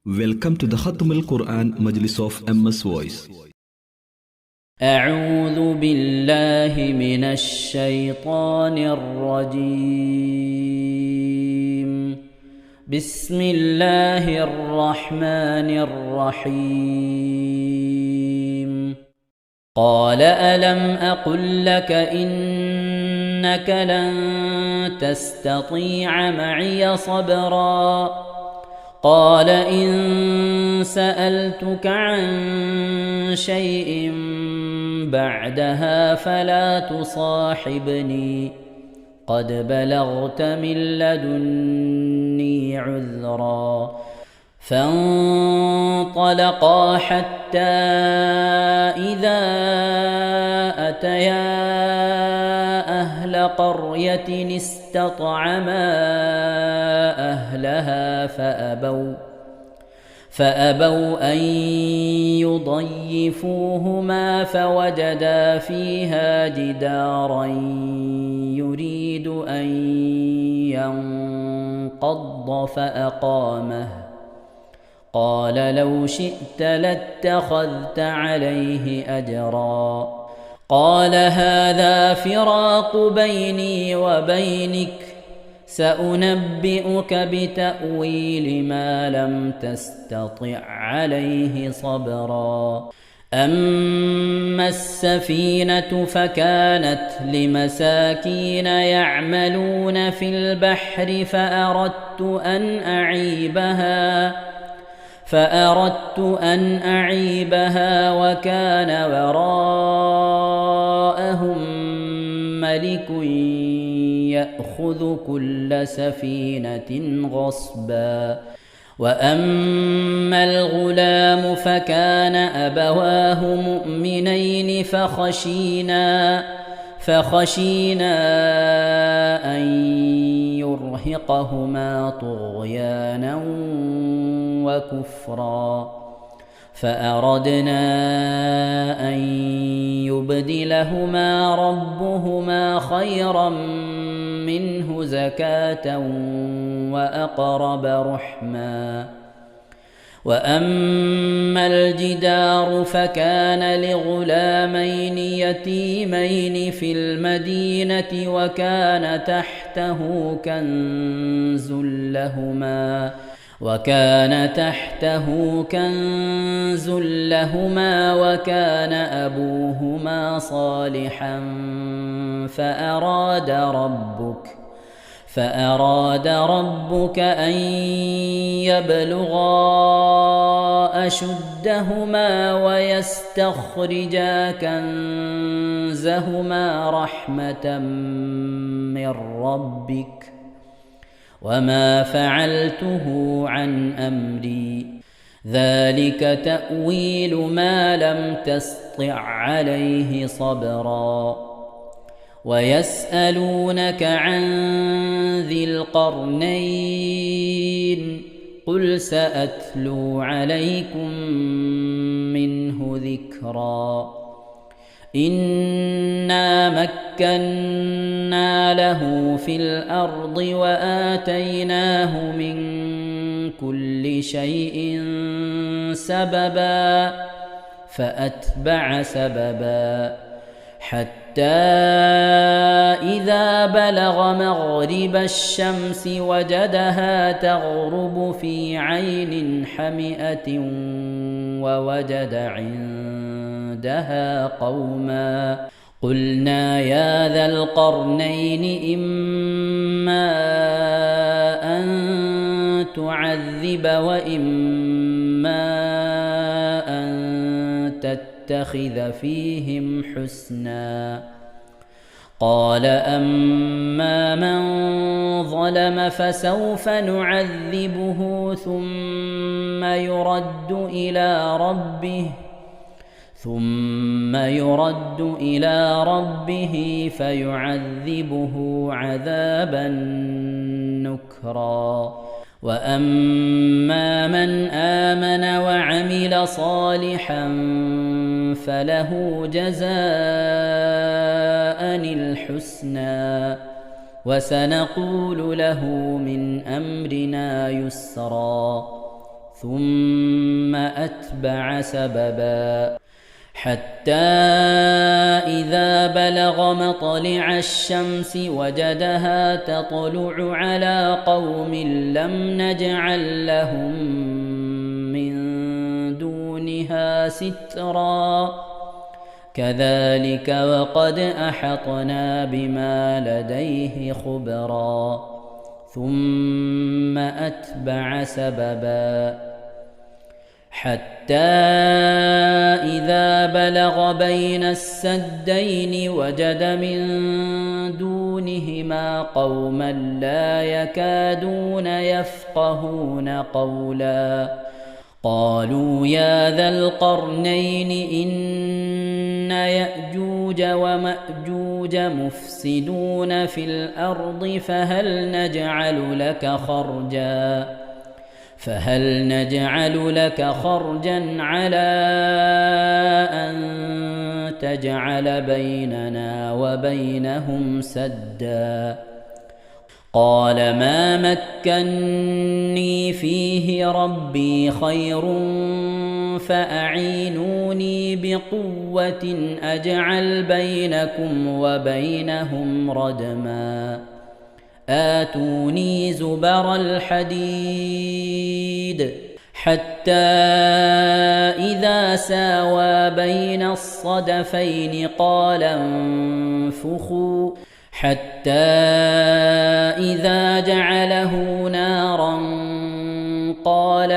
Welcome to the Khatm al-Quran Majlis of MS Voice. أعوذ بالله من الشيطان الرجيم. بسم الله الرحمن الرحيم. قال ألم أقل لك إنك لن تستطيع معي صبرا قال إن سألتك عن شيء بعدها فلا تصاحبني قد بلغت من لدني عذرا فانطلقا حتى إذا أتيا أهل قرية استطعما أهلها فأبوا أن يضيفوهما فوجدا فيها جدارا يريد أن ينقض فأقامه قال لو شئت لاتخذت عليه أجرا قال هذا فراق بيني وبينك سأنبئك بتأويل ما لم تستطع عليه صبرا أما السفينة فكانت لمساكين يعملون في البحر فأردت أن أعيبها وكان وراءهم ملك يأخذ كل سفينة غصبا وأما الغلام فكان أبواه مؤمنين فخشينا أن يرهقهما طغيانا وكفرا فأردنا أن يبدلهما ربهما خيرا منه زكاة وأقرب رحما وأما الجدار فكان لغلامين يتيمين في المدينة وكان تحته كنز لهما وكان أبوهما صالحا فأراد ربك أن يبلغا أشدهما ويستخرجا كنزهما رحمة من ربك وما فعلته عن أمري ذلك تأويل ما لم تسطع عليه صبرا ويسألونك عن ذي القرنين قل سأتلو عليكم منه ذكرا إنا مكنا له في الأرض وآتيناه من كل شيء سببا فأتبع سببا حتى إذا بلغ مغرب الشمس وجدها تغرب في عين حمئة ووجد عندها قوما قلنا يا ذا القرنين إما أن تعذب وإما أن تتخذ فيهم حسنا قال أما من ظلم فسوف نعذبه ثم يرد إلى ربه فيعذبه عذابا نكرا وأما من آمن وعمل صالحا فله جزاء الحسنى وسنقول له من أمرنا يسرا ثم أتبع سببا حتى إذا بلغ مطلع الشمس وجدها تطلع على قوم لم نجعل لهم من دونها سترا كذلك وقد أحطنا بما لديه خبرا ثم أتبع سببا حتى إذا بلغ بين السدين وجد من دونهما قوما لا يكادون يفقهون قولا قالوا يا ذا القرنين إن يأجوج ومأجوج مفسدون في الأرض فهل نجعل لك خرجا على أن تجعل بيننا وبينهم سدا قال ما مكني فيه ربي خير فأعينوني بقوة أجعل بينكم وبينهم ردما آتوني زبر الحديد حتى إذا ساوى بين الصدفين قال انفخوا حتى إذا جعله نارا قال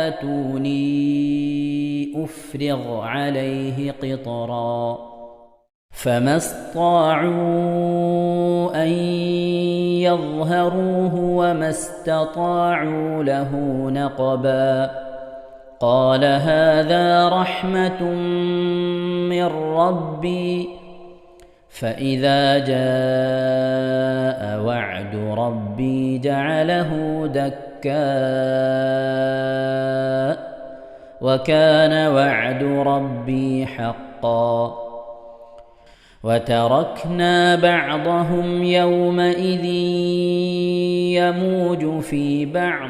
آتوني أفرغ عليه قطرا فما استطاعوا أن يظهروه وما استطاعوا له نقبا قال هذا رحمة من ربي فإذا جاء وعد ربي جعله دكاء وكان وعد ربي حقا وتركنا بعضهم يومئذ يموج في بعض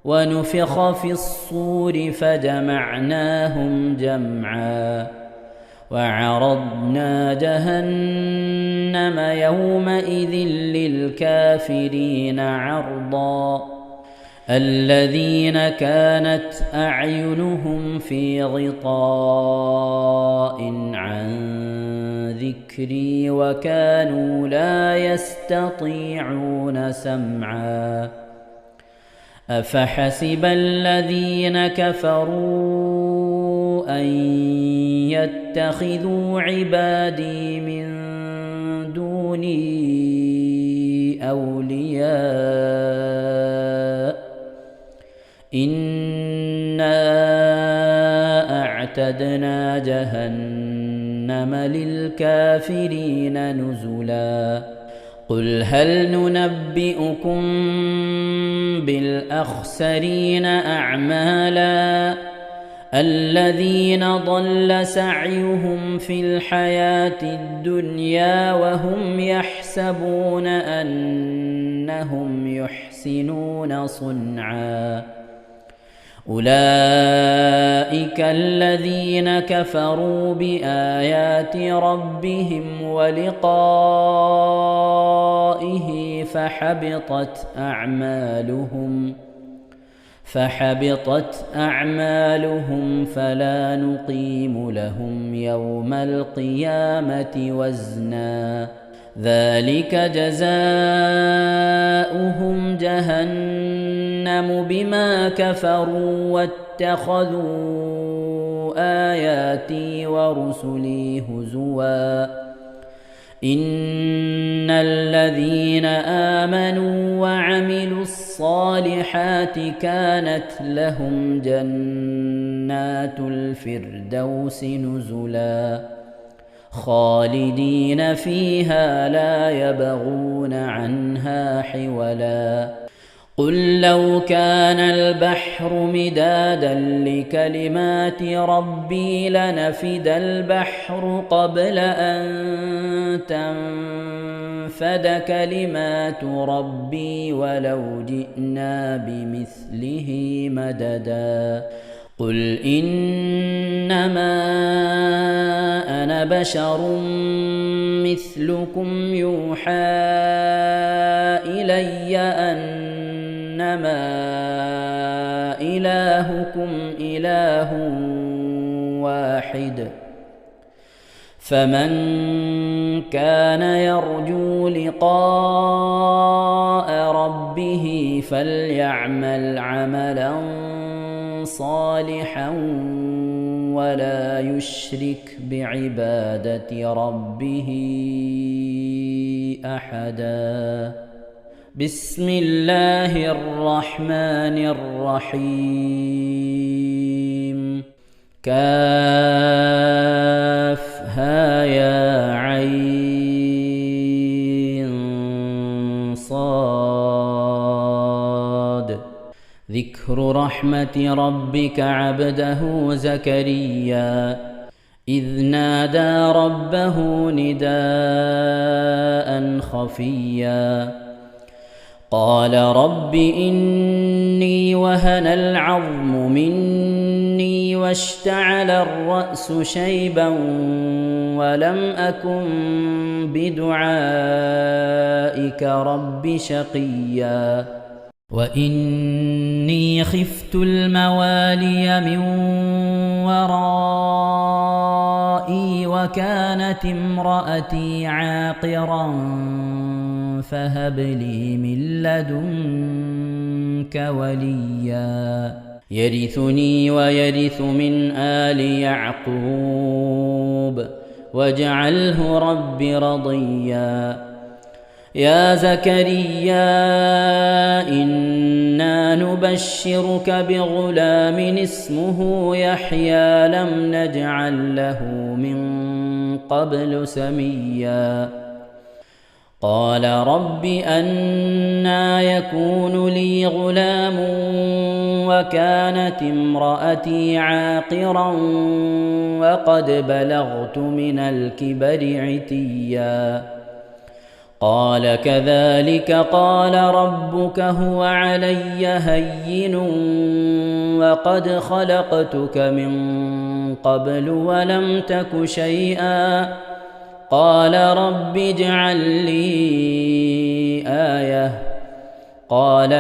ونفخ في الصور فجمعناهم جمعا وعرضنا جهنم يومئذ للكافرين عرضا الذين كانت أعينهم في غطاء عن ذكري وكانوا لا يستطيعون سمعا أفحسب الذين كفروا أن يتخذوا عبادي من دوني أولياء إنا أعتدنا جهنم للكافرين نزلا قل هل ننبئكم بالأخسرين أعمالا الذين ضل سعيهم في الحياة الدنيا وهم يحسبون أنهم يحسنون صنعا أولئك الذين كفروا بآيات ربهم ولقائه فحبطت أعمالهم فلا نقيم لهم يوم القيامة وزنا ذلك جزاؤهم جهنم بما كفروا واتخذوا آياتي ورسلي هزوا إن الذين آمنوا وعملوا الصالحات كانت لهم جنات الفردوس نزلا خالدين فيها لا يبغون عنها حولا قل لو كان البحر مدادا لكلمات ربي لنفد البحر قبل أن تنفد كلمات ربي ولو جئنا بمثله مددا قل إنما أنا بشر مثلكم يوحى إلي أنما إلهكم إله واحد فمن كان يرجو لقاء ربه فليعمل عملا صالحا ولا يشرك بعبادة ربه أحدا بسم الله الرحمن الرحيم كافها يا عين صاد ذكر رحمة ربك عبده زكريا إذ نادى ربه نداء خفيا قال رب إني وهن العظم مني واشتعل الرأس شيبا ولم أكن بدعائك رب شقيا وإني خفت الموالي من ورائي وكانت امرأتي عاقرا فهب لي من لدنك وليا يرثني ويرث من آل يعقوب واجعله رب رضيا يا زكريا إنا نبشرك بغلام اسمه يحيى لم نجعل له من قبل سميا قال رب أنى يكون لي غلام وكانت امرأتي عاقرا وقد بلغت من الكبر عتيا قال كذلك قال ربك هو علي هين وقد خلقتك من قبل ولم تك شيئا قال رب اجعل لي آية قال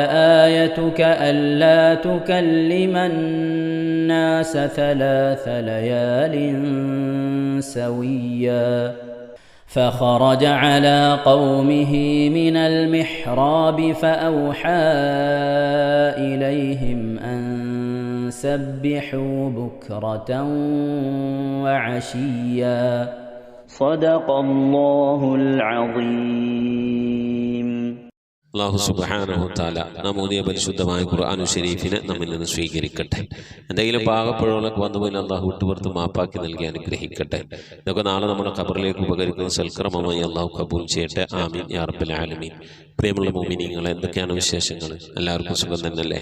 آيتك ألا تكلم الناس 3 ليال سويا فخرج على قومه من المحراب فأوحى إليهم أن سبحوا بكرة وعشيا صدق الله العظيم. അല്ലാഹു സുബ്ഹാനഹു തആല നമ്മോദിയ പരിശുദ്ധമായ ഖുർആൻ ശരീഫിനെ നമ്മിൽ നിന്ന് സ്വീകരിക്കട്ടെ. എന്തെങ്കിലും പാകപ്പിഴകളൊക്കെ വന്നുപോയി അള്ളാഹു വിട്ടുപുറത്ത് മാപ്പാക്കി നൽകി അനുഗ്രഹിക്കട്ടെ. ഇതൊക്കെ നാളെ നമ്മുടെ ഖബറിലേക്ക് ഉപകരിക്കുന്ന സൽക്രമമായി അള്ളാഹു കബൂൽ ചെയ്യട്ടെ. ആമീൻ യാ റബ്ബൽ ആലമീൻ. പ്രിയമുള്ള മുഅ്മിനീങ്ങളെ, എന്തൊക്കെയാണ് വിശേഷങ്ങൾ? എല്ലാവർക്കും സുഖം തന്നെയല്ലേ?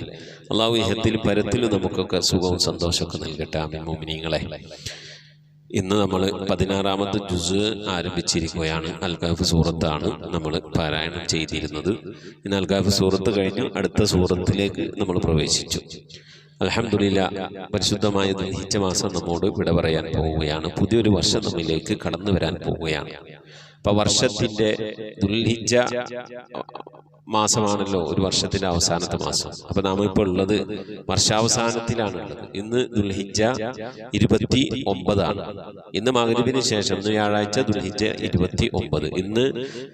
അള്ളാഹു ഇഹത്തിൽ പരത്തിലും നമുക്കൊക്കെ സുഖവും സന്തോഷമൊക്കെ നൽകട്ടെ. ആമീൻ മുഅ്മിനീങ്ങളെ. ഇന്ന് നമ്മൾ 16ാമത്തെ ജുസ് ആരംഭിച്ചിരിക്കുകയാണ്. അൽ കഹ്ഫ് സൂറത്താണ് നമ്മൾ പാരായണം ചെയ്തിരുന്നത്. ഇന്ന് അൽ കഹ്ഫ് സൂറത്ത് കഴിഞ്ഞു അടുത്ത സൂറത്തിലേക്ക് നമ്മൾ പ്രവേശിച്ചു. അൽഹംദുലില്ലാഹ്, പരിശുദ്ധമായ ദുൽഹിജ്ജ മാസം നമ്മോട് വിട പറയാൻ പോവുകയാണ്. പുതിയൊരു വർഷം നമ്മിലേക്ക് കടന്നു വരാൻ പോവുകയാണ്. അപ്പോൾ വർഷത്തിൻ്റെ ദുൽഹിജ്ജ മാസമാണല്ലോ ഒരു വർഷത്തിൻ്റെ അവസാനത്തെ മാസം. അപ്പോൾ നാം ഇപ്പോൾ ഉള്ളത് വർഷാവസാനത്തിലാണുള്ളത്. ഇന്ന് ദുൽഹിജ്ജ 29 ഇന്ന് മഗ്‌രിബിന് ശേഷം, ഇന്ന് വ്യാഴാഴ്ച ദുൽഹിജ്ജ 29. ഇന്ന്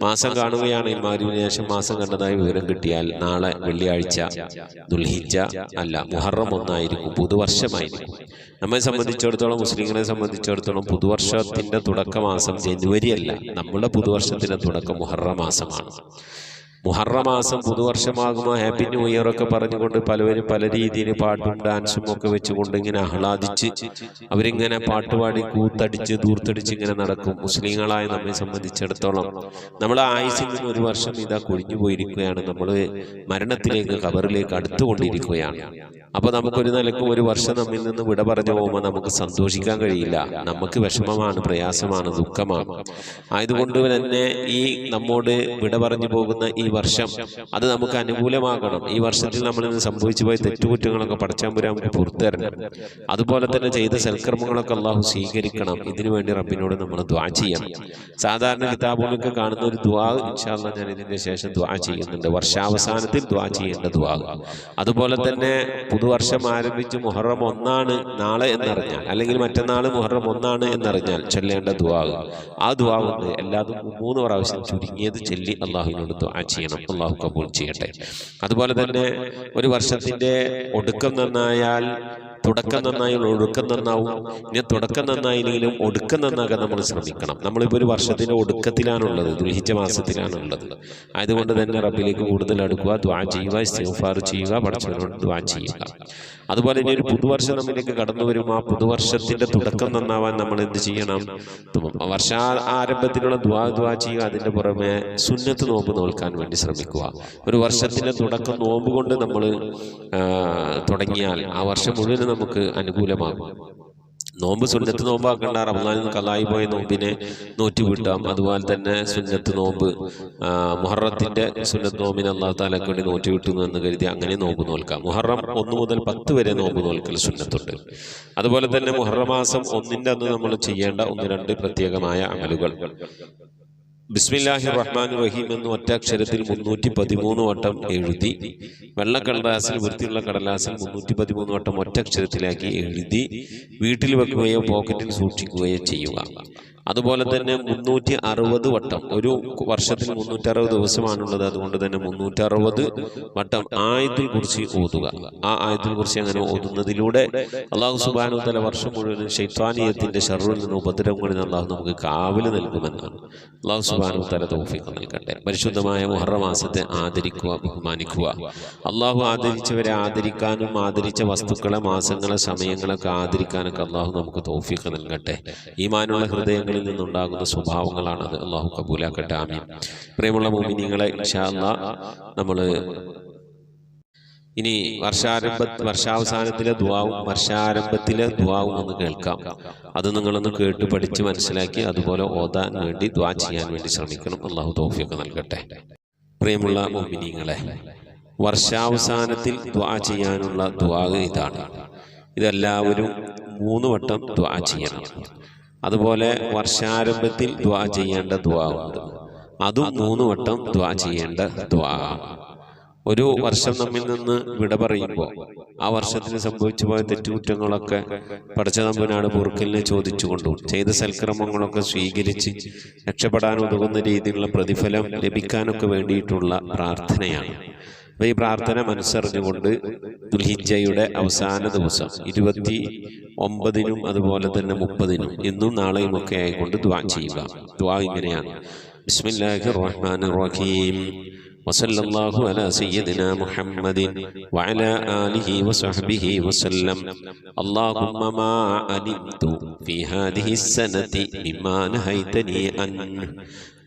മാസം കാണുകയാണെങ്കിൽ മഗ്‌രിബിന് ശേഷം മാസം കണ്ടതായി വിവരം കിട്ടിയാൽ നാളെ വെള്ളിയാഴ്ച ദുൽഹിജ്ജ അല്ല, മുഹറം 1 പുതുവർഷമായിരിക്കും. നമ്മെ സംബന്ധിച്ചിടത്തോളം, മുസ്ലിങ്ങളെ സംബന്ധിച്ചിടത്തോളം പുതുവർഷത്തിൻ്റെ തുടക്കമാസം ജനുവരി അല്ല, നമ്മുടെ പുതുവർഷത്തിൻ്റെ തുടക്കം മുഹറം മാസമാണ്. മുഹറം മാസം പുതുവർഷമാകുമ്പോൾ ഹാപ്പി ന്യൂ ഇയർ ഒക്കെ പറഞ്ഞുകൊണ്ട് പലവരും പല രീതിയിൽ പാട്ടും ഡാൻസും ഒക്കെ വെച്ചുകൊണ്ട് ഇങ്ങനെ ആഹ്ലാദിച്ച് അവരിങ്ങനെ പാട്ടുപാടി കൂത്തടിച്ച് ദൂർത്തടിച്ച് ഇങ്ങനെ നടക്കും. മുസ്ലിങ്ങളായ നമ്മെ സംബന്ധിച്ചിടത്തോളം നമ്മളെ ആയുസ്സിൽ നിന്ന് ഒരു വർഷം ഇതാ കൊഴിഞ്ഞു പോയിരിക്കുകയാണ്. നമ്മൾ മരണത്തിലേക്ക് ഖബറിലേക്ക് അടുത്തുകൊണ്ടിരിക്കുകയാണ്. അപ്പോൾ നമുക്കൊരു നിലക്കും ഒരു വർഷം നമ്മിൽ നിന്ന് വിട പറഞ്ഞു പോകുമ്പോൾ നമുക്ക് സന്തോഷിക്കാൻ കഴിയില്ല. നമുക്ക് വിഷമമാണ്, പ്രയാസമാണ്, ദുഃഖമാണ്. ആയതുകൊണ്ട് തന്നെ ഈ നമ്മോട് വിട പറഞ്ഞു പോകുന്ന ഈ വർഷം അത് നമുക്ക് അനുകൂലമാകണം. ഈ വർഷത്തിൽ നമ്മൾ ഇന്ന് സംഭവിച്ചു പോയ തെറ്റുകുറ്റങ്ങളൊക്കെ പടച്ചാമ്പുരാൻ നമുക്ക് പുറത്തു തരണം. അതുപോലെ തന്നെ ചെയ്ത സൽക്കർമ്മങ്ങളൊക്കെ അള്ളാഹു സ്വീകരിക്കണം. ഇതിനു വേണ്ടി റബ്ബിനോട് നമ്മൾ ദുആ ചെയ്യണം. സാധാരണ കിതാബുകളൊക്കെ കാണുന്ന ഒരു ദുആ ഇൻഷാ അല്ലാഹ് ഞാൻ ഇതിന്റെ ശേഷം ദുആ ചെയ്യുന്നുണ്ട്. വർഷാവസാനത്തിൽ ദുആ ചെയ്യേണ്ട ദുആ. അതുപോലെ തന്നെ പുതുവർഷം ആരംഭിച്ച് മുഹറം 1 നാളെ എന്നറിഞ്ഞാൽ, അല്ലെങ്കിൽ മറ്റന്നാൾ മുഹറം 1 എന്നറിഞ്ഞാൽ ചൊല്ലേണ്ട ദുആ. ആ ദുആ കൊണ്ട് എല്ലാതും 3 പ്രാവശ്യം ചുരുങ്ങിയത് ചൊല്ലി അള്ളാഹുവിനോട് ദുആ ചെയ്യണം. അള്ളാഹു കബൂൽ ചെയ്യട്ടെ. അതുപോലെ തന്നെ ഒരു വർഷത്തിന്റെ ഒടുക്കം നന്നായാൽ തുടക്കം നന്നായാൽ ഒടുക്കം നന്നാവും. ഇനി തുടക്കം നന്നായില്ലെങ്കിലും ഒടുക്കം നന്നാകാൻ നമ്മൾ ശ്രമിക്കണം. നമ്മളിപ്പോൾ ഒരു വർഷത്തിന്റെ ഒടുക്കത്തിലാണുള്ളത്, ദുൽഹിജ്ജ മാസത്തിലാണുള്ളത്. ആയതുകൊണ്ട് തന്നെ റബ്ബിലേക്ക് കൂടുതൽ അടുക്കുക, ദുആ ചെയ്യുക, ഇസ്തിഗ്ഫാർ ചെയ്യുക, പടച്ചവനോട് ദുആ ചെയ്യുക. അതുപോലെ ഇനി ഒരു പുതുവർഷം നമ്മിലേക്ക് കടന്നു വരും. ആ പുതുവർഷത്തിന്റെ തുടക്കം നന്നാവാൻ നമ്മൾ എന്ത് ചെയ്യണം? വർഷാരംഭത്തിലുള്ള ദുആ ചെയ്യുക. അതിന്റെ പുറമെ സുന്നത്ത് നോമ്പ് നോൽക്കാൻ വേണ്ടി ശ്രമിക്കുക. ഒരു വർഷത്തിന്റെ തുടക്കം നോമ്പ് കൊണ്ട് നമ്മൾ തുടങ്ങിയാൽ ആ വർഷം മുഴുവൻ നമുക്ക് അനുകൂലമാകും. നോമ്പ് സുന്നത്ത് നോമ്പാക്കേണ്ട. റമളാനിൽ ഖളായി പോയ നോമ്പിനെ നോറ്റ് വീട്ടാം. അതുപോലെ തന്നെ സുന്നത്ത് നോമ്പ്, മുഹറത്തിന്റെ സുന്നത്ത് നോമ്പിനെ അല്ലാഹു തആലക്ക് വേണ്ടി നോറ്റ് വീട്ടുന്നു എന്ന് കരുതി അങ്ങനെ നോമ്പ് നോൽക്കാം. മുഹറം 1 മുതൽ 10 വരെ നോമ്പ് നോൽക്കൽ സുന്നത്തുണ്ട്. അതുപോലെ തന്നെ മുഹറം മാസം 1 അന്ന് നമ്മൾ ചെയ്യേണ്ട 1-2 പ്രത്യേകമായ അമലുകൾ. ബിസ്മില്ലാഹിർ റഹ്മാനിർ റഹീം എന്ന് ഒറ്റക്ഷരത്തിൽ 313 വട്ടം എഴുതി, വെള്ളക്കടലാസിൽ, വൃത്തിയുള്ള കടലാസിൽ 313 വട്ടം ഒറ്റക്ഷരത്തിലാക്കി എഴുതി വീട്ടിൽ വെക്കുകയോ പോക്കറ്റിൽ സൂക്ഷിക്കുകയോ ചെയ്യുക. അതുപോലെ തന്നെ 360 വട്ടം, ഒരു വർഷത്തിൽ 360 ദിവസമാണുള്ളത്. അതുകൊണ്ട് തന്നെ 360 വട്ടം ആയത്തുൽ കുർസി ഓതുക. ആ ആയത്തുൽ കുർസി അങ്ങനെ ഓതുന്നതിലൂടെ അല്ലാഹു സുബ്ഹാനഹു വ തആല വർഷം മുഴുവൻ ശൈത്വാനിയത്തിന്റെ ശർറിൽ നിന്ന്, ഉപദ്രവങ്ങളിൽ നിന്ന് അല്ലാഹു നമുക്ക് കാവല് നൽകുമെന്നാണ്. അല്ലാഹു സുബ്ഹാനഹു വ തആല തൗഫീഖ് നൽകട്ടെ. പരിശുദ്ധമായ മുഹറം മാസത്തെ ആദരിക്കുക, ബഹുമാനിക്കുക. അല്ലാഹു ആദരിച്ചവരെ ആദരിക്കാനും ആദരിച്ച വസ്തുക്കളെ, മാസങ്ങളെ, സമയങ്ങളൊക്കെ ആദരിക്കാനൊക്കെ അല്ലാഹു നമുക്ക് തൗഫീഖ് നൽകട്ടെ. ഈമാനുള്ള ഹൃദയങ്ങളിൽ നിന്നുണ്ടാകുന്ന സ്വഭാവങ്ങളാണത്. അല്ലാഹു കബൂലാക്കട്ടെ. ആമീൻ. പ്രിയമുള്ള മുഅ്മിനീങ്ങളെ, ഇൻഷാ അല്ലാഹ് നമ്മൾ ഇനി വർഷാവസാനത്തിലെ ദുആവും വർഷാരംഭത്തിലെ ദുആവും ഒന്ന് കേൾക്കാം. അത് നിങ്ങളൊന്ന് കേട്ട് പഠിച്ച് മനസ്സിലാക്കി അതുപോലെ ഓതാൻ വേണ്ടി, ദുആ ചെയ്യാൻ വേണ്ടി ശ്രമിക്കണം. അല്ലാഹു തൗഫീഖ് നൽകട്ടെ. പ്രിയമുള്ള മുഅ്മിനീങ്ങളെ, വർഷാവസാനത്തിൽ ദുആ ചെയ്യാനുള്ള ദുആ ഇതാണ്. ഇതെല്ലാവരും 3 വട്ടം ദുആ ചെയ്യണം. അതുപോലെ വർഷാരംഭത്തിൽ ദുആ ചെയ്യേണ്ട ദുആ ഉണ്ട്. അതും 3 വട്ടം ദുആ ചെയ്യേണ്ട ദുആ. ഒരു വർഷം നമ്മിൽ നിന്ന് വിട പറയുമ്പോൾ ആ വർഷത്തിന് സംഭവിച്ചു പോയ തെറ്റുകുറ്റങ്ങളൊക്കെ പടച്ചതമ്പുരാനോട് പൊറുക്കലിനെ ചോദിച്ചുകൊണ്ടും ചെയ്ത സൽക്രമങ്ങളൊക്കെ സ്വീകരിച്ച് രക്ഷപ്പെടാൻ ഉതകുന്ന രീതിയിലുള്ള പ്രതിഫലം ലഭിക്കാനൊക്കെ വേണ്ടിയിട്ടുള്ള പ്രാർത്ഥനയാണ്. അപ്പോൾ ഈ പ്രാർത്ഥന മനസ്സറിഞ്ഞുകൊണ്ട് ദുൽഹിജ്ജയുടെ അവസാന ദിവസം 29-നും അതുപോലെ തന്നെ 30-നും ഇന്നും നാളെയും ഒക്കെ ആയിക്കൊണ്ട് ദുആ ചെയ്യുക. ദുആ ഇങ്ങനെയാണ്: ബിസ്മില്ലാഹിർ റഹ്മാനിർ റഹീം വസല്ലല്ലാഹു അലാ സയ്യിദിനാ മുഹമ്മദിൻ വഅലാ ആലിഹി വസഹ്ബിഹി വസല്ലം. അല്ലാഹുമ്മ മാ അലിംതു ഫീ ഹാദിഹി സനതി മിമ്മാ നഹൈതനി അൻ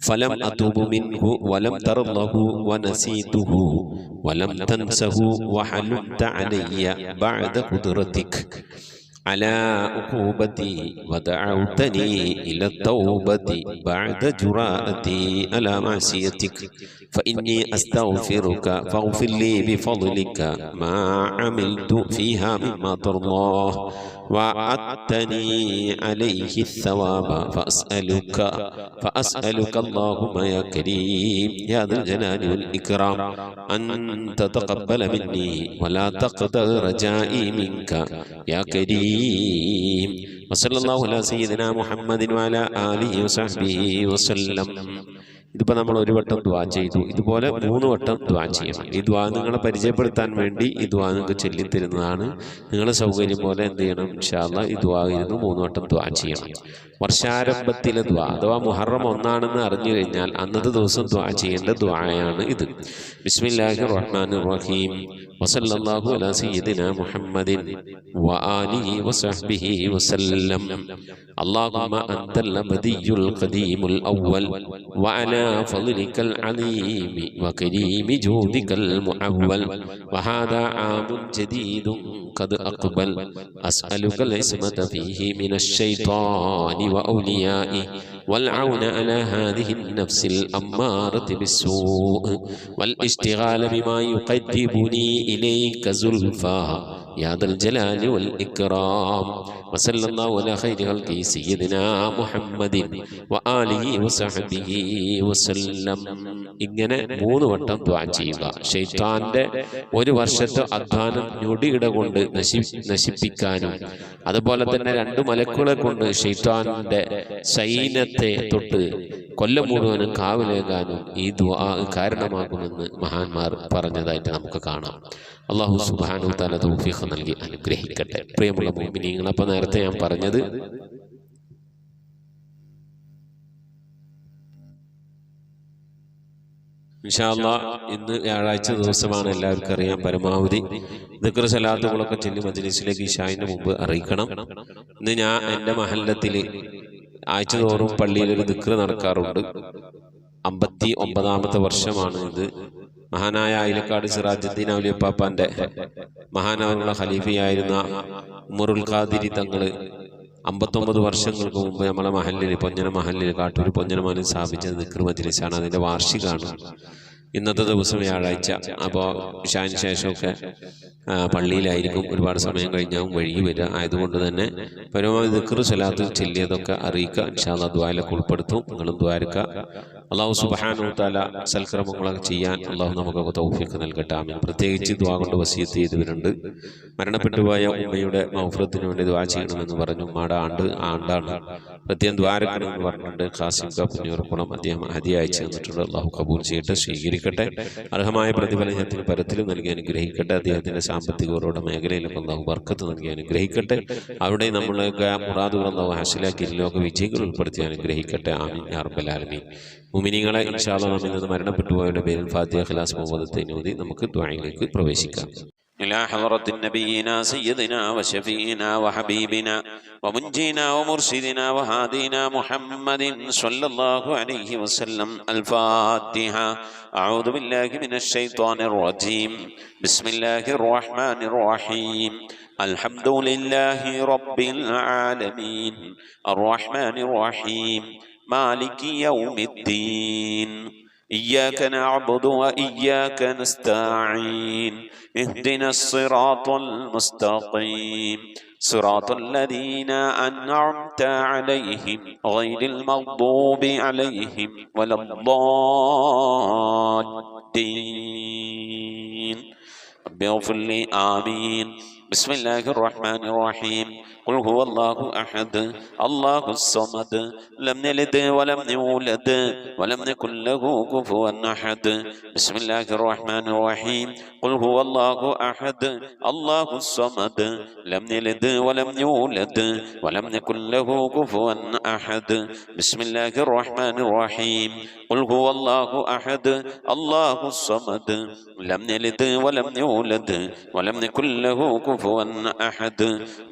فلم أتوب منه ولم ترضه ونسيته ولم تنسه وحلمت علي بعد قدرتك على عقوبتي ودعوتني إلى التوبة بعد جراءتي على معصيتك فإني أستغفرك فاغفر لي بفضلك ما عملت فيها مما ترضاه وعدتني عليه الثواب فأسألك اللهم يا كريم يا ذا الجلال والإكرام أن تتقبل مني ولا تقدر رجائي منك يا كريم. وصلى الله على سيدنا محمد وعلى آله وصحبه وسلم. ഇതിപ്പോൾ നമ്മൾ ഒരു വട്ടം ദുആ ചെയ്തു, ഇതുപോലെ 3 വട്ടം ദുആ ചെയ്യണം. ഈ ദുആ നിങ്ങളെ പരിചയപ്പെടുത്താൻ വേണ്ടി ഈ ദുആ നിങ്ങൾക്ക് ചൊല്ലിത്തരുന്നതാണ്. നിങ്ങളുടെ സൗകര്യം പോലെ എന്ത് ചെയ്യണം, ഇൻഷാ അല്ലാഹ് ഈ ദുആ ഇരുന്ന് 3 വട്ടം ദുആ ചെയ്യണം. വർഷാരംഭത്തിലെ ദുആ അഥവാ മുഹറം 1 അറിഞ്ഞു കഴിഞ്ഞാൽ അന്നത്തെ ദിവസം ദുആ ചെയ്യേണ്ട ദുആയാണ് ഇത്. ബിസ്മില്ലാഹിർ റഹ്മാനിർ റഹീം വസല്ലല്ലാഹു അലാ സയ്യിദിനാ മുഹമ്മദിൻ വആലിഹി വസഹ്ബിഹി വസല്ലം. അല്ലാഹുമ്മ അൻതൽ ബദിയുൽ ഖദീമുൽ അവ്വൽ വഅലാ ഫളികൽ അലീം വകരീമി ജൂദികൽ മുഅവ്വൽ വഹാദാ ആമുൻ ജദീദുൻ ഖദ് അഖ്ബൽ അസ്അലുകൽ ഇസ്മത ഫീഹി മിനശ് ശൈത്വാനി وأوليائه والعون على هذه النفس الأمارة بالسوء والاشتغال بما يقربني إليك زلفى يا ذا الجلال والإكرام وصلى الله على خير خلقه سيدنا محمد وآله وصحبه وسلم. ഇങ്ങനെ 3 വട്ടം ദുആ ചെയ്യുക. ശൈത്താന്റെ ഒരു വർഷത്തെ അധ്വാനം ഞൊടിയിട കൊണ്ട് നശിപ്പിക്കാനും അതുപോലെ തന്നെ 2 മലക്കുകളെ കൊണ്ട് ശൈത്താന്റെ സൈന്യത്തെ തൊട്ട് കൊല്ലം മുഴുവനും കാവലേകാനും ഈ ദുആ കാരണമാകുമെന്ന് മഹാന്മാർ പറഞ്ഞതായിട്ട് നമുക്ക് കാണാം. അല്ലാഹു സുബ്ഹാനഹു വ തആല തൗഫീഖ് നൽകി അനുഗ്രഹിക്കട്ടെ. പ്രിയമുള്ള മുഅ്മിനീങ്ങൾ, അപ്പോൾ നേരത്തെ ഞാൻ പറഞ്ഞത് ഇൻഷാ അല്ലാഹ് ഇന്ന് വ്യാഴാഴ്ച ദിവസമാണ്, എല്ലാവർക്കും അറിയാം. പരമാവധി ദിക്ർ സലാത്തുകളൊക്കെ ചൊല്ലി മജ്ലിസിലേക്ക് ഇശാഇന്റെ മുമ്പ് അറിയിക്കണം. ഇന്ന് ഞാൻ എൻ്റെ മഹല്ലത്തിൽ ആഴ്ച തോറും പള്ളിയിൽ ഒരു ദിക്ർ നടക്കാറുണ്ട്. 59ാമത്തെ വർഷമാണ് ഇത്. മഹാനായ അയിലക്കാട് സിറാജുദ്ദീൻ ഔലിയപ്പാപ്പാന്റെ മഹാനവറുള്ള ഖലീഫയായിരുന്ന ഉമറുൽ ഖാദിരി തങ്ങൾ 59 വർഷങ്ങൾക്ക് മുമ്പ് നമ്മളെ മഹല്ലിൽ പൊഞ്ഞന മഹല്ലിൽ കാട്ടൂർ പൊഞ്ഞനമാലിൽ സ്ഥാപിച്ച ദിക്ർ മജ്ലിസാണ്. അതിൻ്റെ വാർഷികമാണ് ഇന്നത്തെ ദിവസം വ്യാഴാഴ്ച. അപ്പോൾ ഇശാന് ശേഷമൊക്കെ പള്ളിയിലായിരിക്കും. ഒരുപാട് സമയം കഴിഞ്ഞാൽ വഴി വരിക. ആയതുകൊണ്ട് തന്നെ പരമാവധി ദിക്ർ സ്വലാത്ത് ചൊല്ലിയതൊക്കെ അറിയിക്കുക. ഇൻഷാ അല്ലാഹ് ദുആയിലൊക്കെ ഉൾപ്പെടുത്തും. നിങ്ങളും ദ്വാരക്കുക. അല്ലാഹു സുബ്ഹാനഹു വ തആല സൽക്കർമ്മങ്ങളൊക്കെ ചെയ്യാൻ അല്ലാഹു നമുക്കൊക്കെ തൗഫീഖ് നൽകട്ടെ. ആമീൻ. പ്രത്യേകിച്ച് ദുആ കൊണ്ട് വസിയത്ത് ചെയ്തവരുണ്ട്. മരണപ്പെട്ടുപോയ ഉമ്മയുടെ മഗ്ഫിറത്തിന് വേണ്ടി ദുആ ചെയ്യണമെന്ന് പറഞ്ഞു. ഉമ്മയുടെ ആണ്ടാണ്, പ്രത്യേകം ദ്വാരക്കണമെന്ന് പറഞ്ഞിട്ടുണ്ട്. ഖാസിം പുന്നൂർക്കുളം അദ്ദേഹം ഹദിയ അയച്ചു തന്നിട്ടുണ്ട്. അല്ലാഹു കബൂൽ ചെയ്യട്ടെ, സ്വീകരിക്കട്ടെ. അർഹമായ പ്രതിഫലത്തിന് പരത്തിലും നൽകി അനുഗ്രഹിക്കട്ടെ. അദ്ദേഹത്തിന്റെ സാമ്പത്തികവരുടെ മേഖലയിലും അല്ലാഹു ബർക്കത്ത് നൽകി അനുഗ്രഹിക്കട്ടെ. അവിടെ നമ്മളൊക്കെ മുറാദുകൾ അല്ലാഹു ഹാസിലാക്കി ലോക വിജയികൾ ഉൾപ്പെടുത്തി അനുഗ്രഹിക്കട്ടെ. ആമീൻ യാ റബ്ബൽ ആലമീൻ. മുഅ്മിനീങ്ങളെ, ഇൻഷാ അല്ലാഹ് നമ്മിൽ നിന്ന് മരണപ്പെട്ടുപോയവരുടെ പേരിൽ ഫാത്തിഹ, ഇഖ്ലാസ്, മുവദ്ദത്ത് ഓതി നമുക്ക് ദുആയിലേക്ക് പ്രവേശിക്കാം. إلى حضرة نبينا سيدنا وشفينا وحبيبنا ومنجينا ومرشدنا وهادينا محمد صلى الله عليه وسلم. الفاتحة. أعوذ بالله من الشيطان الرجيم. بسم الله الرحمن الرحيم. الحمد لله رب العالمين الرحمن الرحيم مالك يوم الدين. إياك نعبد وإياك نستعين. اهدنا الصراط المستقيم صراط الذين أنعمت عليهم غير المغضوب عليهم ولا الضالين. رب اغفر لي. آمين. بسم الله الرحمن الرحيم. قل هو الله أحد الله الصمد لم يلد ولم يولد ولم يكن له كفوا أحد. بسم الله الرحمن الرحيم. قل هو الله أحد الله الصمد لم يلد ولم يولد ولم يكن له كفوا أحد. بسم الله الرحمن الرحيم. قل هو الله أحد الله الصمد لم يلد ولم يولد ولم يكن له كفوا أحد.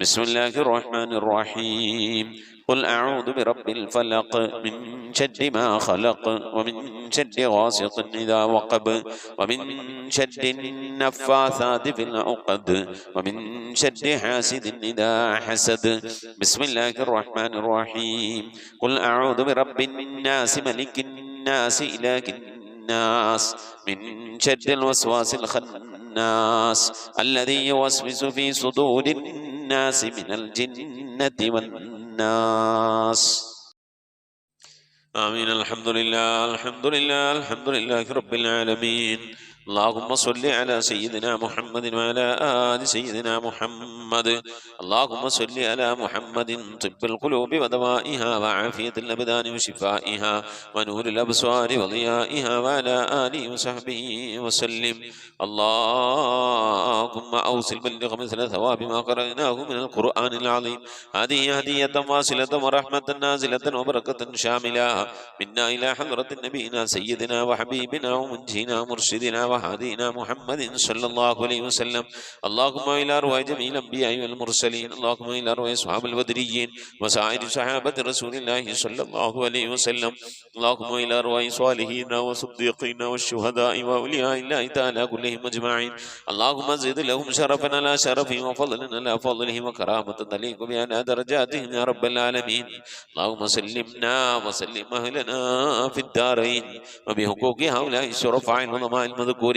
بسم الله الرحمن الرحيم. قل أعوذ برب الفلق من شر ما خلق ومن شر غاسق إذا وقب ومن شر النفاثات في العقد ومن شر حاسد إذا حسد. بسم الله الرحمن الرحيم. قل أعوذ برب الناس ملك الناس إله الناس من شر الوسواس الخناس الذي يوسوس في صدور الناس من الجنة والناس. آمين. الحمد لله الحمد لله الحمد لله رب العالمين. اللهم صل على سيدنا محمد وعلى آل سيدنا محمد. اللهم صل على محمد طب القلوب ودوائها وعافية الأبدان وشفائها ونور الأبصار وضيائها وعلى آله وصحبه وسلم. اللهم أوصل بلغ مثل ثواب ما قرأناه من القرآن العظيم. هذه هدية واصلة ورحمة نازلة وبركة شاملة منا إلى حضرة نبينا سيدنا وحبيبنا ومنجينا مرشدنا وهادينا محمد صلى الله عليه وسلم. اللهم إلى أرواح جميع الأنبياء والمرسلين. اللهم إلى أرواح أصحاب البدريين وسائر صحابة رسول الله صلى الله عليه وسلم. اللهم إلى أرواح صالحين وصديقين والشهداء وأولياء الله تعالى كلهم أجمعين. اللهم زد لهم شرفا على شرفهم وفضلا على فضلهم وكرامة تليق بأعلى درجاتهم يا رب العالمين. اللهم سلمنا وسلم أهلنا في الدارين وبحقوق هؤلاء الشرفاء العظماء المذكورين.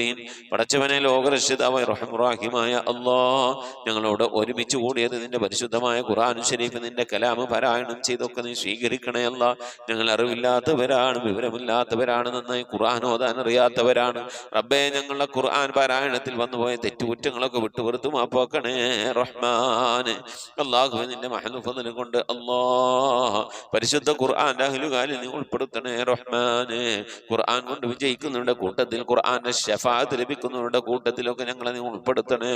പടച്ചവനെ ലോകരക്ഷിതാവായ റഹ്മാനായ അല്ലാഹ്, ഞങ്ങളോട് ഒരുമിച്ച് കൂടിയത് നിന്റെ പരിശുദ്ധമായ ഖുർആൻ ശരീഫ് നിന്റെ കലാമ് പാരായണം ചെയ്തൊക്കെ നീ സ്വീകരിക്കണേ അല്ലാഹ്. ഞങ്ങൾ അറിവില്ലാത്തവരാണ്, വിവരമില്ലാത്തവരാണ്, നന്നായി ഖുർആൻ ഓതാൻ അറിയാത്തവരാണ്. റബ്ബേ, ഞങ്ങളുടെ ഖുർആൻ പാരായണത്തിൽ വന്നുപോയ തെറ്റുകുറ്റങ്ങളൊക്കെ വിട്ടുപുറത്തു മാപ്പാക്കണേ റഹ്മാന്. അല്ലാഹുവേ, നിന്റെ മഹൽ ഫദ്ൽ കൊണ്ട് അല്ലാഹ് പരിശുദ്ധ ഖുർആന്റെ അഹ്ലുകാരിൽ നീ ഉൾപ്പെടുത്തണേ റഹ്മാന്. ഖുർആൻ കൊണ്ട് വിജയിക്കുന്നവരുടെ കൂട്ടത്തിൽ, ഖുർആന്റെ ശഫാഅത്ത് ലഭിക്കുന്നവരുടെ കൂട്ടത്തിലൊക്കെ ഞങ്ങളെ നീ ഉൾപ്പെടുത്തണേ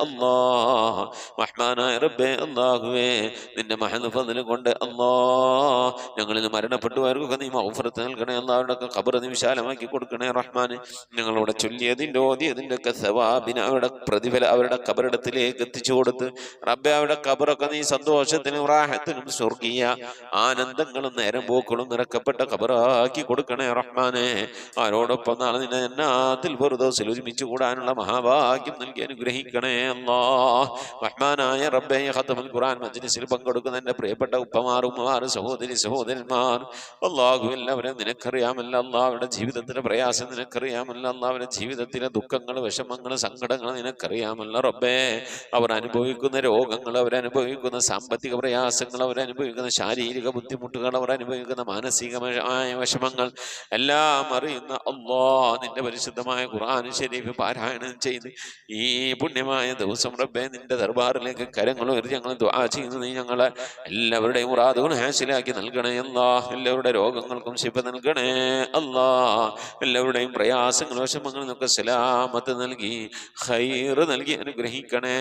അല്ലാഹ്. റഹ്മാനായ റബ്ബേ, അല്ലാഹുവേ, നിന്റെ മഹൽ ഫദ്ൽ കൊണ്ട് അല്ലാഹ് ഞങ്ങളിൽ മരണപ്പെട്ടുപോയവർക്കൊക്കെ നീ മഗ്ഫിറത്ത് നൽകണേ അല്ലാഹ്. അവരുടെയൊക്കെ ഖബർ നീ വിശാലമാക്കി കൊടുക്കണേ റഹ്മാന്. ഞങ്ങളോട് ചൊല്ലിയതിൻ്റെ ഓതിയതിൻ്റെ ഒക്കെ സവാബിന് അവരുടെ പ്രതിഫലം അവരുടെ ഖബറിടത്തിലേക്ക് എത്തിച്ചു കൊടുത്ത് റബ്ബേ, അവരുടെ ഖബറൊക്കെ നീ സന്തോഷത്തിനും റാഹത്തിനും സ്വർഗീയ ആനന്ദങ്ങളും നേരം പോക്കളും നിറക്കപ്പെട്ട ഖബറാക്കി കൊടുക്കണേ റഹ്മാനെ. ആരോടൊപ്പം നാളെ നിന്നെ ജന്നാത്തിൽ ഫിർദൗസിൽ ഒരുമിച്ച് കൂടാനുള്ള മഹാഭാഗ്യം നൽകി അനുഗ്രഹിക്കണേ അല്ലാഹ്. റഹ്മാനായ റബ്ബേ, ഖത്മുൽ ഖുർആൻ മജ്ലിസിൽ പങ്കെടുക്കുന്ന എൻ്റെ പ്രിയപ്പെട്ട ഉപ്പമാർ, ഉമ്മമാർ, സഹോദരി സഹോദരന്മാർ, അല്ലാഹു എല്ലാവരും നിനക്കറിയാമല്ല അല്ലാഹ്. അവരുടെ ജീവിതത്തിലെ പ്രയാസം നിനക്കറിയാമല്ല അല്ലാഹ്. അവരുടെ ജീവിതത്തിലെ ദുഃഖങ്ങൾ, വിഷമങ്ങൾ, സങ്കടങ്ങൾ നിനക്കറിയാമല്ല റബ്ബേ. അവർ അനുഭവിക്കുന്ന രോഗങ്ങൾ, അവരനുഭവിക്കുന്ന സാമ്പത്തിക പ്രയാസങ്ങൾ, അവരനുഭവിക്കുന്ന ശാരീരിക ബുദ്ധിമുട്ടുകൾ, അവർ അനുഭവിക്കുന്ന മാനസികമായ വിഷമങ്ങൾ എല്ലാം അറിയുന്ന അല്ലാഹ്, നിന്റെ പരിശുദ്ധമായ ഖുർആൻ ശരീഫ് പാരായണം ചെയ്ത് ഈ പുണ്യമായ ദിവസം റബ്ബേ നിന്റെ ദർബാറിലേക്ക് കരങ്ങൾ ഉയർത്തി ഞങ്ങൾ ദുആ ചെയ്യുന്നു. നീ ഞങ്ങളെ എല്ലാവരുടെയും മുറാദുകൾ ഹാസിലാക്കി നൽകണേ അല്ലാഹ്. എല്ലാവരുടെ രോഗങ്ങൾക്കും ശിഫ നൽകണേ അല്ലാഹ്. എല്ലാവരുടെയും പ്രയാസങ്ങൾ, വിഷമങ്ങളിൽ നിന്നൊക്കെ സലാമത്ത് നൽകി ഖൈറ് നൽകി അനുഗ്രഹിക്കണേ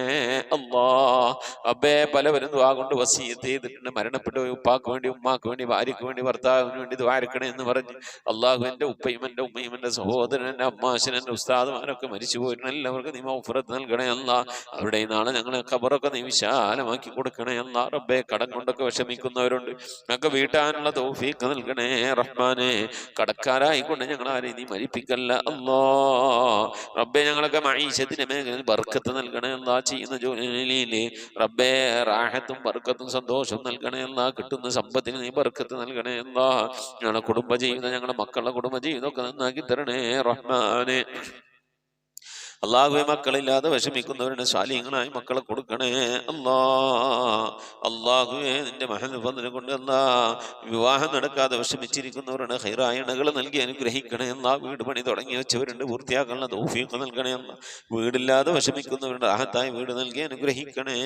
അല്ലാഹ്. റബ്ബേ, പലവരും ദുആ കൊണ്ട് വസിയത്ത് ചെയ്തിട്ടുണ്ട്. മരണപ്പെട്ടു ഉപ്പാക്ക് വേണ്ടി, ഉമ്മാക്ക് വേണ്ടി, ഭാര്യയ്ക്ക് വേണ്ടി, ഭർത്താവിന് വേണ്ടി ദ്വാരക്കണേ എന്ന് പറഞ്ഞ് അല്ലാഹു, എൻ്റെ ഉപ്പയും എൻ്റെ ഉമ്മയും എൻ്റെ സഹോദരൻ, എൻ്റെ അമ്മാശൻ, എൻ്റെ ഉസ്താദുമാരൊക്കെ മരിച്ചു പോയിട്ടുണ്ട്. എല്ലാവർക്കും നീ മഗ്ഫിറത്ത് നൽകണേ അല്ലാഹ്. അവരുടെ നാളെ ഞങ്ങളെ ഖബറൊക്കെ നീ വിശാലമാക്കി കൊടുക്കണേ അല്ലാഹ്. റബ്ബേ, കടം കൊണ്ടൊക്കെ വിഷമിക്കുന്നവരുണ്ട്, ഞങ്ങൾക്ക് വീട്ടാനുള്ള തൗഫീഖ് നൽകണേ റഹ്മാനെ. കടക്കാരായിക്കൊണ്ട് ഞങ്ങളാരെയും നീ മരിപ്പിക്കല്ല അല്ലാഹ്. റബ്ബേ, ഞങ്ങളൊക്കെ മഈശത്തിന്റെ മേഖലയിൽ ബർക്കത്ത് നൽകണേ അല്ലാഹ്. ചെയ്യുന്ന ജോലിയിൽ റബ്ബേ റാഹത്തും ബർക്കത്തും സന്തോഷവും നൽകണേ അല്ലാഹ്. കിട്ടുന്ന സമ്പത്തിന് നീ ബർക്കത്ത് നൽകണേ അല്ലാഹ്. ഞങ്ങളുടെ കുടുംബജീവിതം, ഞങ്ങളുടെ മക്കളുടെ കുടുംബജീവിതമൊക്കെ നന്നാക്കി തരണേ റഹ്മാനെ. അള്ളാഹുവെ, മക്കളില്ലാതെ വിഷമിക്കുന്നവരുടെ സാലിഹ്യങ്ങളായി മക്കളെ കൊടുക്കണേ അല്ലാഹ്. അള്ളാഹുവെ, നിന്റെ മഹൽ ഫദ്ല് കൊണ്ട് വിവാഹം നടക്കാതെ വിഷമിച്ചിരിക്കുന്നവരുടെ ഖൈറായ ഇണകൾ നൽകി അനുഗ്രഹിക്കണേ അല്ലാഹ്. വീട് പണി തുടങ്ങി വെച്ചവരുണ്ട്, പൂർത്തിയാക്കാനുള്ള തൗഫീഖ് നൽകണേ അല്ലാഹ്. വീടില്ലാതെ വിഷമിക്കുന്നവരുടെ റാഹത്തായി വീട് നൽകി അനുഗ്രഹിക്കണേ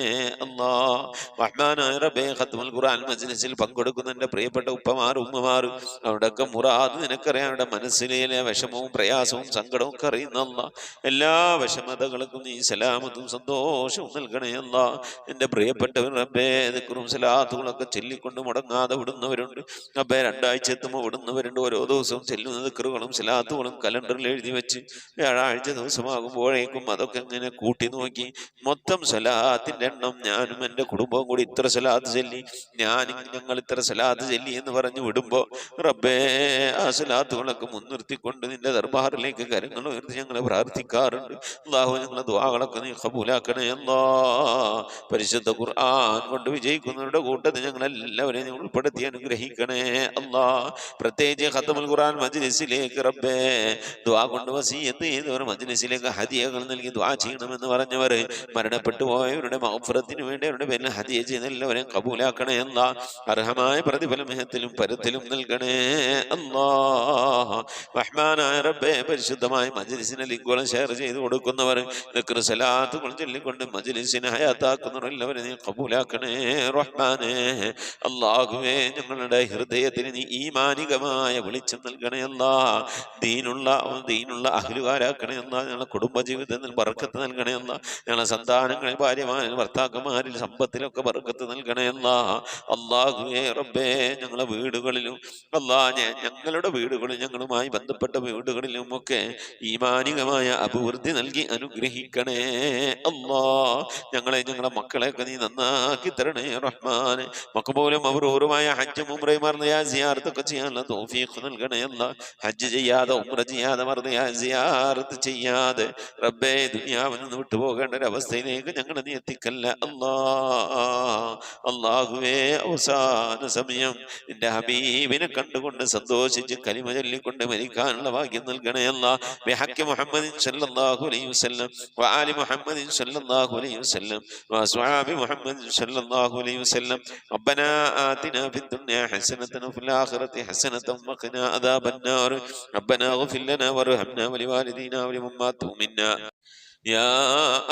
അല്ലാഹ്. റഹ്മാനായ റബ്ബേ, ഖത്മുൽ ഖുർആൻ മജ്ലിസിൽ പങ്കെടുക്കുന്ന എൻ്റെ പ്രിയപ്പെട്ട ഉപ്പമാർ, ഉമ്മമാർ, അവരുടെയൊക്കെ മുറാദ് നിനക്കറിയാം. അവരുടെ മനസ്സിലെ വിഷമവും പ്രയാസവും സങ്കടവും ഒക്കെ അറിയുന്ന അല്ലാഹ്. എല്ലാ വിഷമതകൾക്കും നീ സലാമത്തും സന്തോഷവും നൽകണേ അല്ലാഹ്. എൻ്റെ പ്രിയപ്പെട്ടവർ റബ്ബേ, ദിക്റും സലാത്തുകളൊക്കെ ചൊല്ലിക്കൊണ്ട് മുടങ്ങാതെ വിടുന്നവരുണ്ട് റബ്ബേ. 2 ആഴ്ച എത്തുമ്പോൾ വിടുന്നവരുണ്ട്. ഓരോ ദിവസവും ചെല്ലുന്ന ദിക്റുകളും സലാത്തുകളും കലണ്ടറിൽ എഴുതി വെച്ച് വ്യാഴാഴ്ച ദിവസമാകുമ്പോഴേക്കും അതൊക്കെ ഇങ്ങനെ കൂട്ടി നോക്കി മൊത്തം സലാത്തിൻ്റെ എണ്ണം ഞാനും എൻ്റെ കുടുംബവും കൂടി ഇത്ര സലാത്ത് ചൊല്ലി, ഞങ്ങൾ ഇത്ര സലാത്ത് ചൊല്ലി എന്ന് പറഞ്ഞു വിടുമ്പോൾ റബ്ബേ, ആ സലാത്തുകളൊക്കെ മുൻനിർത്തിക്കൊണ്ട് നിന്റെ ദർബാറിലേക്ക് കരങ്ങൾ ഉയർത്തി ഞങ്ങളെ പ്രാർത്ഥിക്കാറുണ്ട്. അല്ലാഹു ഞങ്ങളുടെ ദുആകളൊക്കെ നീ ഖബൂലാക്കണേ അല്ലാ. പരിശുദ്ധ ഖുർആൻ കൊണ്ട് വിജയിക്കുന്നവരുടെ കൂട്ടത്തിൽ ഞങ്ങളെല്ലാവരെയും നീ ഉൾപ്പെടുത്തി അനുഗ്രഹിക്കണേ അല്ലാ. പ്രത്യേകിച്ച് ഖത്മുൽ ഖുർആൻ മജ്ലിസിലേക്ക് റബ്ബേ ദുആ കൊണ്ട് വസിയത്ത് ചെയ്തവർ, മജ്ലിസിലേക്ക് ഹദിയകൾ നൽകി ദുആ ചെയ്യണമെന്ന് പറഞ്ഞവർ, മരണപ്പെട്ടു പോയവരുടെ മഗ്ഫിറത്തിന് വേണ്ടി അവരുടെ പേരിൽ ഹദിയ ചെയ്ത എല്ലാവരെയും ഖബൂലാക്കണേ അല്ലാ. അർഹമായ പ്രതിഫലം ഇഹത്തിലും പരത്തിലും നൽകണേ അല്ലാ. റഹ്മാനായ റബ്ബേ പരിശുദ്ധമായ മജ്ലിസിനെ ലിങ്കുകളും ഷെയർ ചെയ്ത് കൊടുക്കുന്നവർ, ദിക്ർ സലാത്തുകൾ ചൊല്ലിക്കൊണ്ട് മജ്ലിസിനെ ഹയാത്താക്കുന്നവർ എല്ലാവരും നീ ഖബൂലാക്കണേ റഹ്മാനേ. അല്ലാഹുവേ ഞങ്ങളുടെ ഹൃദയത്തിന് നീ ഈമാനികമായ വെളിച്ചം നൽകണേ അല്ലാ. ദീനുള്ള അഹ്ലുകാരാക്കണേ അല്ലാ. ഞങ്ങളുടെ കുടുംബജീവിതത്തിൽ ബർക്കത്ത് നൽകണേ അല്ലാ. ഞങ്ങളുടെ സന്താനങ്ങളിൽ, ഭാര്യമാരിൽ, ഭർത്താക്കന്മാരിൽ, സമ്പത്തിലൊക്കെ ബർക്കത്ത് നൽകണേ അല്ലാ. അല്ലാഹുവേ റബ്ബേ ഞങ്ങളുടെ വീടുകളിലും ഞങ്ങളുടെ വീടുകളിൽ, ഞങ്ങളുമായി ബന്ധപ്പെട്ട വീടുകളിലും ഒക്കെ ഈമാനികമായ അഭിവൃദ്ധി നൽകി അനുഗ്രഹിക്കണേ അല്ലാ. ഞങ്ങളുടെ മക്കളെയൊക്കെ നീ നന്നാക്കി തരണേ റഹ്മാൻ. മഖബൂലും മബ്റൂറുമായ ഹജ്ജും ഉംറയും മർദിയായ സിയാറത്തൊക്കെ ചെയ്യാനുള്ള തൗഫീഖ് നൽകണേ അല്ലാ. ഹജ്ജ് ചെയ്യാതെ, ഉംറ ചെയ്യാതെ, മർദിയായ സിയാറത്ത് ചെയ്യാതെ റബ്ബേ ദുനിയാവിൽ നിന്ന് വിട്ടുപോകേണ്ട ഒരു അവസ്ഥയിലേക്ക് ഞങ്ങളെ നീ എത്തിക്കല്ല അല്ലാ. അല്ലാഹുവേ അവസാന സമയം നിന്റെ ഹബീബിനെ കണ്ടുകൊണ്ട് സന്തോഷിച്ച് കലിമ ചൊല്ലിക്കൊണ്ട് മരിക്കാനുള്ള ഭാഗ്യം നൽകണേ അല്ലാ. ബിഹഖി മുഹമ്മദിൻ സല്ലല്ലാഹു അലൈഹി വസല്ലം വആലി മുഹമ്മദിൻ സല്ലല്ലാഹു അലൈഹി വസല്ലം വഅസ്ഹാബി മുഹമ്മദിൻ സല്ലല്ലാഹു അലൈഹി വസല്ലം. റബ്ബനാ ആതിനാ ഫിദ്ദുനിയാ ഹസനതൻ വഫിൽ ആഖിറതി ഹസനതൻ വഖിനാ അദാബന്നാർ. റബ്ബനാ ഇഗ്ഫിർ ലനാ വർഹംനാ വലിവാലിദീനാ വലിമൻ മാതു മിന്നാ يا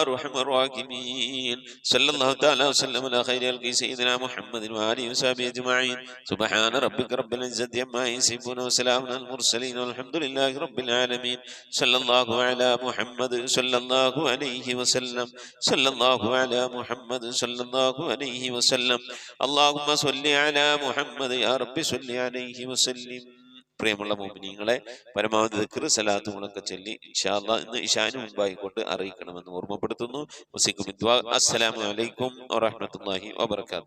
أرحم الراحمين. صلى الله تعالى وسلم على خير خلقه سيدنا محمد وآله وصحبه أجمعين. سبحان ربك رب العزة عما يصفون وسلام على المرسلين والحمد لله رب العالمين. صلى الله على محمد صلى الله عليه وسلم. صلى الله على محمد صلى الله عليه وسلم. اللهم صل على محمد يا رب صل عليه وسلم. പ്രിയമുള്ള മുഅ്മിനീങ്ങളെ, പരമാവധി ദിക്ർ സലാത്തുകളൊക്കെ ചൊല്ലി ഇൻഷാ അല്ലാഹ് ഇന്ന് ഇശാന് മുമ്പായിക്കൊണ്ട് അറിയിക്കണമെന്ന് ഓർമ്മപ്പെടുത്തുന്നു. അസ്സലാമു അലൈക്കും വറഹ്മത്തുള്ളാഹി വബറകാതുഹു.